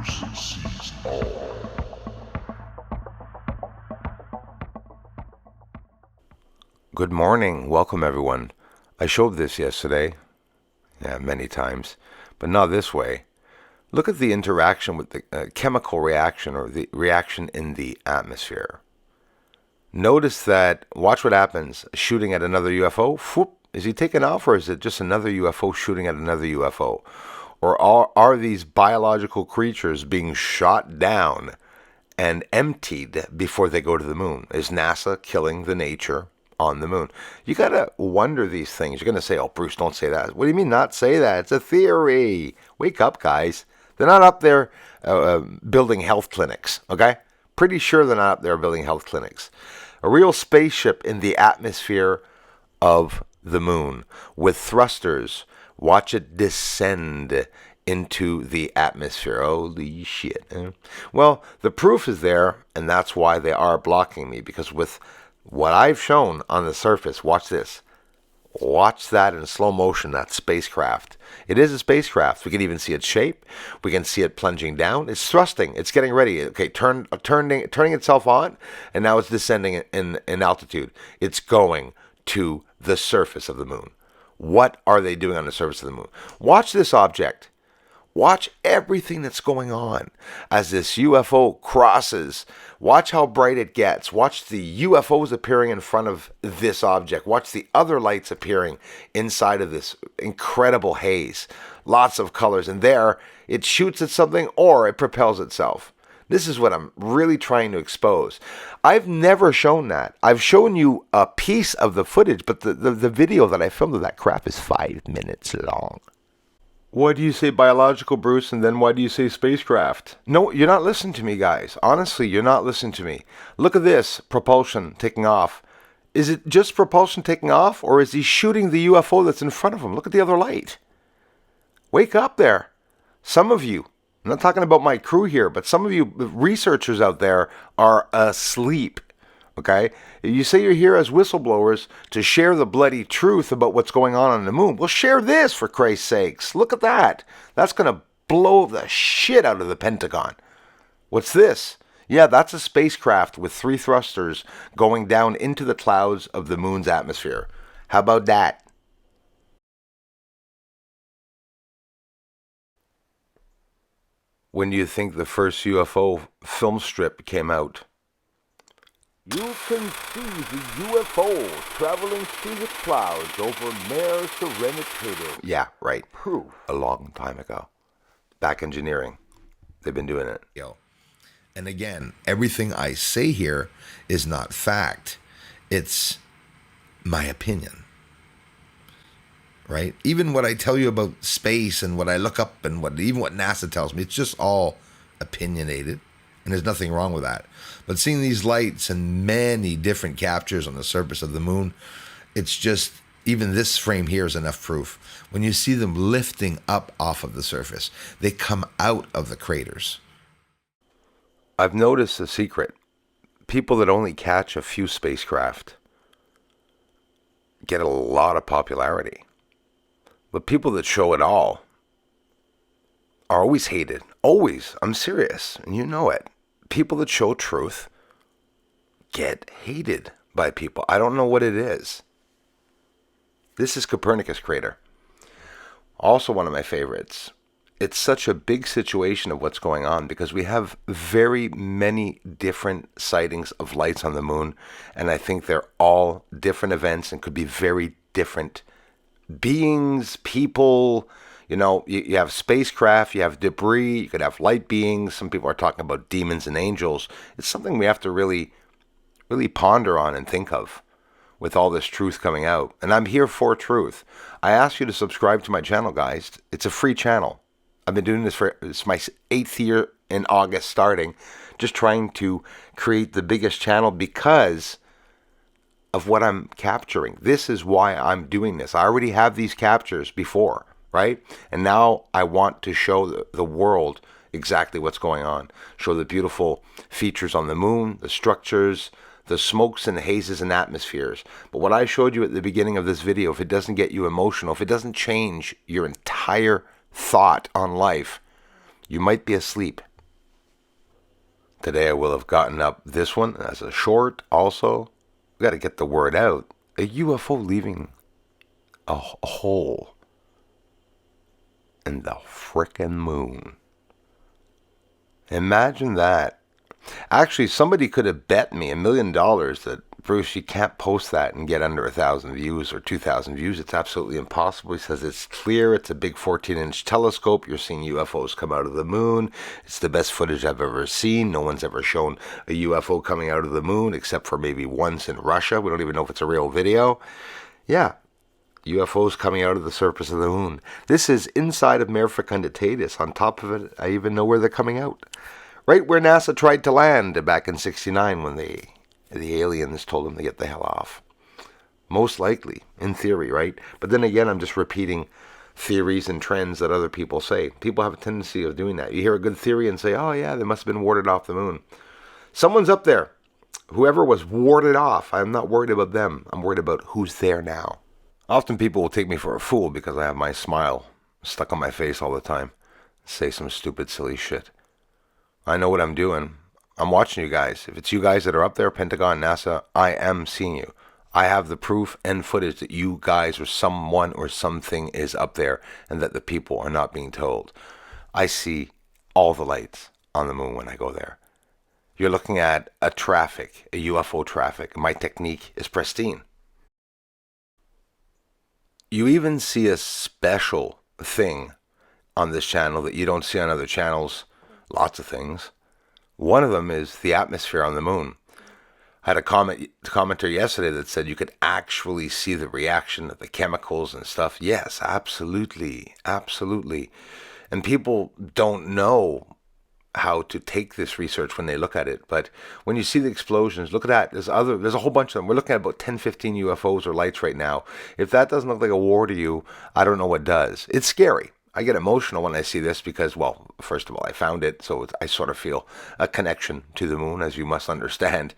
Bruce sees all. Good morning. Welcome, everyone. I showed this yesterday. Yeah, many times. But not this way. Look at the interaction with the chemical reaction or the reaction in the atmosphere. Notice that, watch what happens. Shooting at another UFO, whoop, is he taking off, or is it just another UFO shooting at another UFO? Or are these biological creatures being shot down and emptied before they go to the moon? Is NASA killing the nature on the moon? You got to wonder these things. You're going to say, oh, Bruce, don't say that. What do you mean not say that? It's a theory. Wake up, guys. They're not up there building health clinics, okay? Pretty sure they're not up there building health clinics. A real spaceship in the atmosphere of the moon with thrusters. Watch it descend into the atmosphere. Holy shit. Well, the proof is there, and that's why they are blocking me, because with what I've shown on the surface, watch this. Watch that in slow motion, that spacecraft. It is a spacecraft. We can even see its shape. We can see it plunging down. It's thrusting. It's getting ready. Okay, turning itself on, and now it's descending in altitude. It's going to the surface of the moon. What are they doing on the surface of the moon? Watch this object. Watch everything that's going on as this UFO crosses. Watch how bright it gets. Watch the UFOs appearing in front of this object. Watch the other lights appearing inside of this incredible haze. Lots of colors. And there, it shoots at something or it propels itself. This is what I'm really trying to expose. I've never shown that. I've shown you a piece of the footage, but the video that I filmed of that crap is 5 minutes long. Why do you say biological, Bruce, and then why do you say spacecraft? No, you're not listening to me, guys. Honestly, you're not listening to me. Look at this, propulsion taking off. Is it just propulsion taking off, or is he shooting the UFO that's in front of him? Look at the other light. Wake up there. Some of you, I'm not talking about my crew here, but some of you researchers out there are asleep. Okay? You say you're here as whistleblowers to share the bloody truth about what's going on the moon. Well, share this, for Christ's sakes. Look at that. That's going to blow the shit out of the Pentagon. What's this? Yeah, that's a spacecraft with 3 thrusters going down into the clouds of the moon's atmosphere. How about that? When do you think the first UFO film strip came out? You can see the UFO traveling through the clouds over Mare Serenitatis. Yeah, right. Proof. A long time ago. Back engineering. They've been doing it. And again, everything I say here is not fact. It's my opinion. Right? Even what I tell you about space and what I look up and even what NASA tells me, it's just all opinionated. And there's nothing wrong with that. But seeing these lights and many different captures on the surface of the moon, it's just, even this frame here is enough proof. When you see them lifting up off of the surface, they come out of the craters. I've noticed a secret. People that only catch a few spacecraft get a lot of popularity. But people that show it all are always hated. Always. I'm serious. And you know it. People that show truth get hated by people. I don't know what it is. This is Copernicus crater. Also one of my favorites. It's such a big situation of what's going on because we have very many different sightings of lights on the moon. And I think they're all different events and could be very different beings, people. You know, you have spacecraft, you have debris, you could have light beings. Some people are talking about demons and angels. It's something we have to really ponder on and think of with all this truth coming out. And I'm here for truth. I ask you to subscribe to my channel, guys. It's a free channel. I've been doing this it's my 8th year in August starting, just trying to create the biggest channel because of what I'm capturing. This is why I'm doing this. I already have these captures before. Right? And now I want to show the world exactly what's going on. Show the beautiful features on the moon, the structures, the smokes and the hazes and atmospheres. But what I showed you at the beginning of this video, if it doesn't get you emotional, if it doesn't change your entire thought on life, you might be asleep. Today I will have gotten up this one as a short also. We got to get the word out. A UFO leaving a hole in the frickin' moon. Imagine that. Actually, somebody could have bet me $1,000,000 that, Bruce, you can't post that and get under 1,000 views or 2,000 views. It's absolutely impossible. He says it's clear. It's a big 14-inch telescope. You're seeing UFOs come out of the moon. It's the best footage I've ever seen. No one's ever shown a UFO coming out of the moon except for maybe once in Russia. We don't even know if it's a real video. Yeah, UFOs coming out of the surface of the moon. This is inside of Mare Fecunditatis. On top of it, I even know where they're coming out. Right where NASA tried to land back in '69 when the aliens told them to get the hell off. Most likely, in theory, right? But then again, I'm just repeating theories and trends that other people say. People have a tendency of doing that. You hear a good theory and say, oh yeah, they must have been warded off the moon. Someone's up there. Whoever was warded off, I'm not worried about them. I'm worried about who's there now. Often people will take me for a fool because I have my smile stuck on my face all the time. Say some stupid, silly shit. I know what I'm doing. I'm watching you guys. If it's you guys that are up there, Pentagon, NASA, I am seeing you. I have the proof and footage that you guys or someone or something is up there and that the people are not being told. I see all the lights on the moon when I go there. You're looking at a UFO traffic. My technique is pristine. You even see a special thing on this channel that you don't see on other channels. Lots of things. One of them is the atmosphere on the moon. I had a commenter yesterday that said you could actually see the reaction of the chemicals and stuff. Yes, absolutely. Absolutely. And people don't know how to take this research when they look at it. But when you see the explosions, look at that. There's a whole bunch of them. We're looking at about 10, 15 UFOs or lights right now. If that doesn't look like a war to you, I don't know what does. It's scary. I get emotional when I see this because, well, first of all, I found it, so I sort of feel a connection to the moon, as you must understand.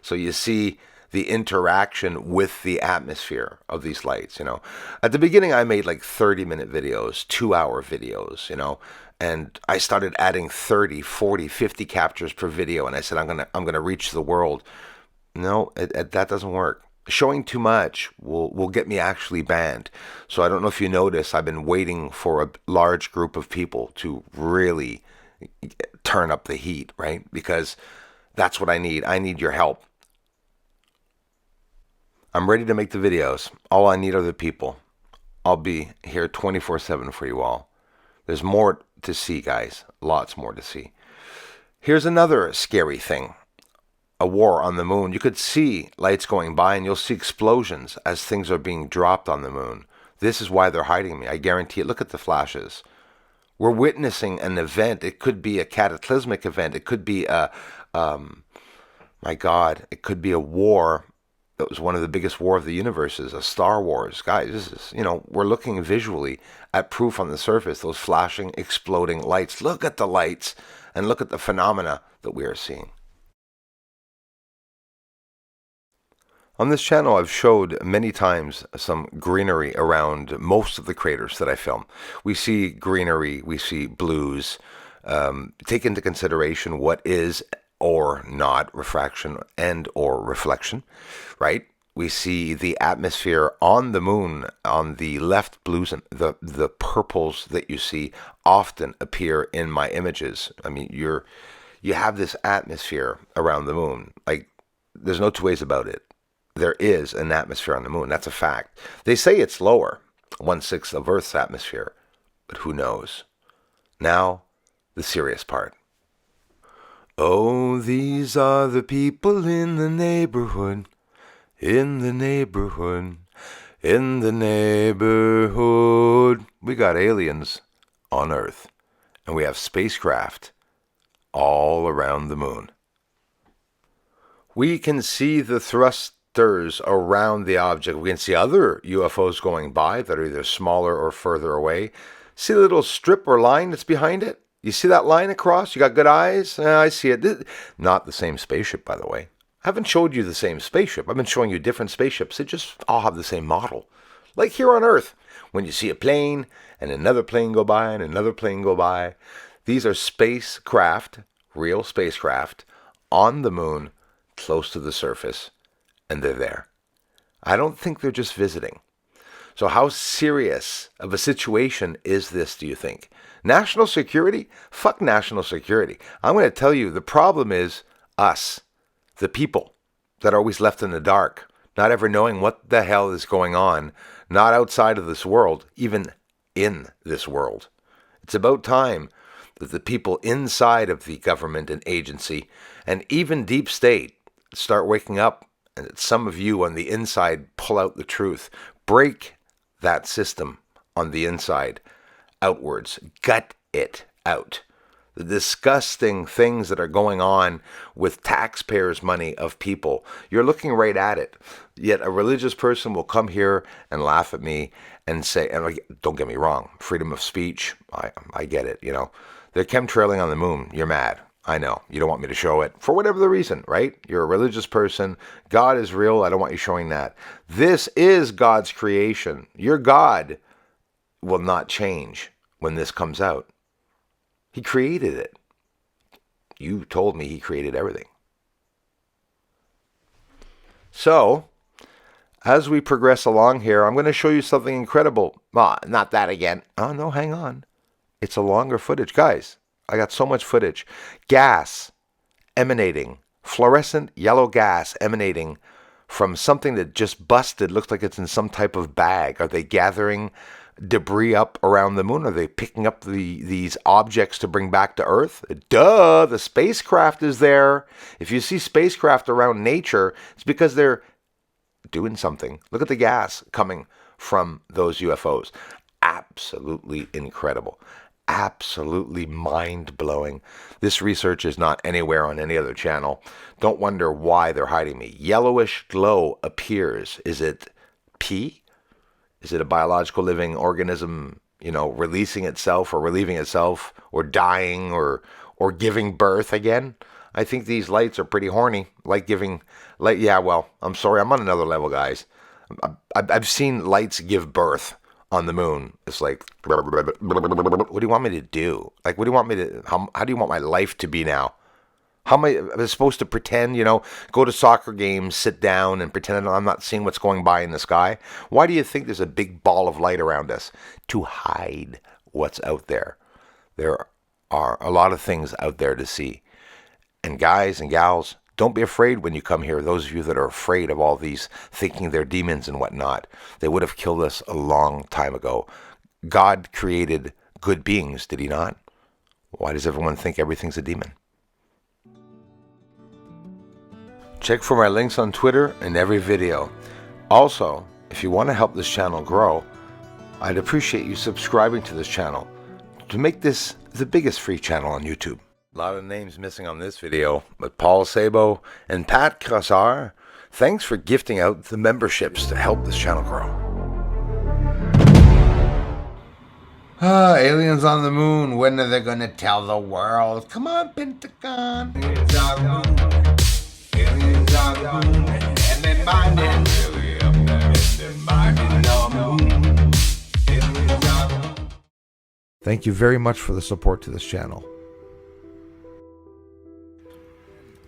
So you see the interaction with the atmosphere of these lights, you know. At the beginning, I made like 30-minute videos, 2-hour videos, you know, and I started adding 30, 40, 50 captures per video, and I said, I'm gonna reach the world. No, that doesn't work. Showing too much will get me actually banned. So I don't know if you notice, I've been waiting for a large group of people to really turn up the heat, right? Because that's what I need. I need your help. I'm ready to make the videos. All I need are the people. I'll be here 24/7 for you all. There's more to see, guys. Lots more to see. Here's another scary thing. A war on the moon. You could see lights going by and you'll see explosions as things are being dropped on the moon. This is why they're hiding me. I guarantee it. Look at the flashes. We're witnessing an event. It could be a cataclysmic event. It could be my God, it could be a war that was one of the biggest war of the universes, a Star Wars. Guys, this is, we're looking visually at proof on the surface, those flashing, exploding lights. Look at the lights and look at the phenomena that we are seeing. On this channel, I've showed many times some greenery around most of the craters that I film. We see greenery, we see blues. Take into consideration what is or not refraction and or reflection, right? We see the atmosphere on the moon, on the left blues, and the purples that you see often appear in my images. I mean, you have this atmosphere around the moon. Like, there's no two ways about it. There is an atmosphere on the moon. That's a fact. They say it's lower, 1/6 of Earth's atmosphere, but who knows? Now, the serious part. Oh, these are the people in the neighborhood, in the neighborhood, in the neighborhood. We got aliens on Earth, and we have spacecraft all around the moon. We can see the thrusters around the object. We can see other UFOs going by that are either smaller or further away. See the little strip or line that's behind it? You see that line across? You got good eyes? I see it. Not the same spaceship, by the way. I haven't showed you the same spaceship. I've been showing you different spaceships. They just all have the same model. Like here on Earth, when you see a plane and another plane go by and another plane go by, these are spacecraft, real spacecraft, on the moon, close to the surface, and they're there. I don't think they're just visiting. So how serious of a situation is this, do you think? National security? Fuck national security. I'm going to tell you, the problem is us, the people that are always left in the dark, not ever knowing what the hell is going on, not outside of this world, even in this world. It's about time that the people inside of the government and agency, and even deep state, start waking up, and that some of you on the inside pull out the truth. Break that system on the inside outwards. Gut it out. The disgusting things that are going on with taxpayers' money of people. You're looking right at it. Yet a religious person will come here and laugh at me and say, and don't get me wrong, freedom of speech, I get it, you know. They're chemtrailing on the moon. You're mad. I know. You don't want me to show it for whatever the reason, right? You're a religious person. God is real. I don't want you showing that. This is God's creation. Your God will not change when this comes out. He created it. You told me he created everything. So, as we progress along here, I'm going to show you something incredible. Not that again. Oh, no, hang on. It's a longer footage. Guys, I got so much footage. Gas emanating, fluorescent yellow gas emanating from something that just busted. Looks like it's in some type of bag. Are they gathering debris up around the moon? Are they picking up these objects to bring back to Earth? Duh, the spacecraft is there. If you see spacecraft around nature, it's because they're doing something. Look at the gas coming from those UFOs. Absolutely incredible. Absolutely mind-blowing. This research is not anywhere on any other channel. Don't wonder why they're hiding me. Yellowish glow appears. Is it pee? Is it a biological living organism, releasing itself or relieving itself or dying or giving birth again? I think these lights are pretty horny. Yeah, well, I'm sorry. I'm on another level, guys. I've seen lights give birth on the moon. It's like, what do you want me to do? Like, what do you want me to, how do you want my life to be now? How am I supposed to pretend, go to soccer games, sit down and pretend I'm not seeing what's going by in the sky? Why do you think there's a big ball of light around us? To hide what's out there. There are a lot of things out there to see. And guys and gals, don't be afraid when you come here. Those of you that are afraid of all these, thinking they're demons and whatnot, they would have killed us a long time ago. God created good beings, did he not? Why does everyone think everything's a demon? Check for my links on Twitter in every video. Also, if you want to help this channel grow, I'd appreciate you subscribing to this channel to make this the biggest free channel on YouTube. A lot of names missing on this video, but Paul Sabo and Pat Crossar, thanks for gifting out the memberships to help this channel grow. Aliens on the moon, when are they going to tell the world? Come on, Pentagon. Aliens on the moon, aliens on the moon, and they're mining really up there, and they're mining on the moon. Aliens on the moon. Thank you very much for the support to this channel.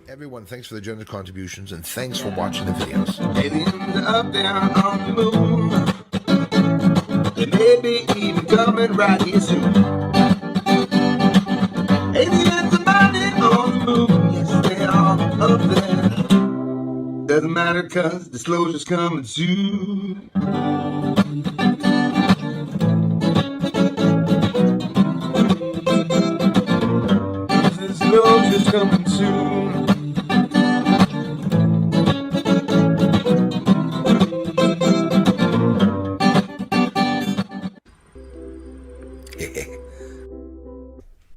Everyone, thanks for the generous contributions and thanks for watching the videos. Aliens up there on the moon. They may be even coming right here soon. Aliens are mining on the moon. Yes, they are up there. Doesn't matter cause disclosure's coming soon.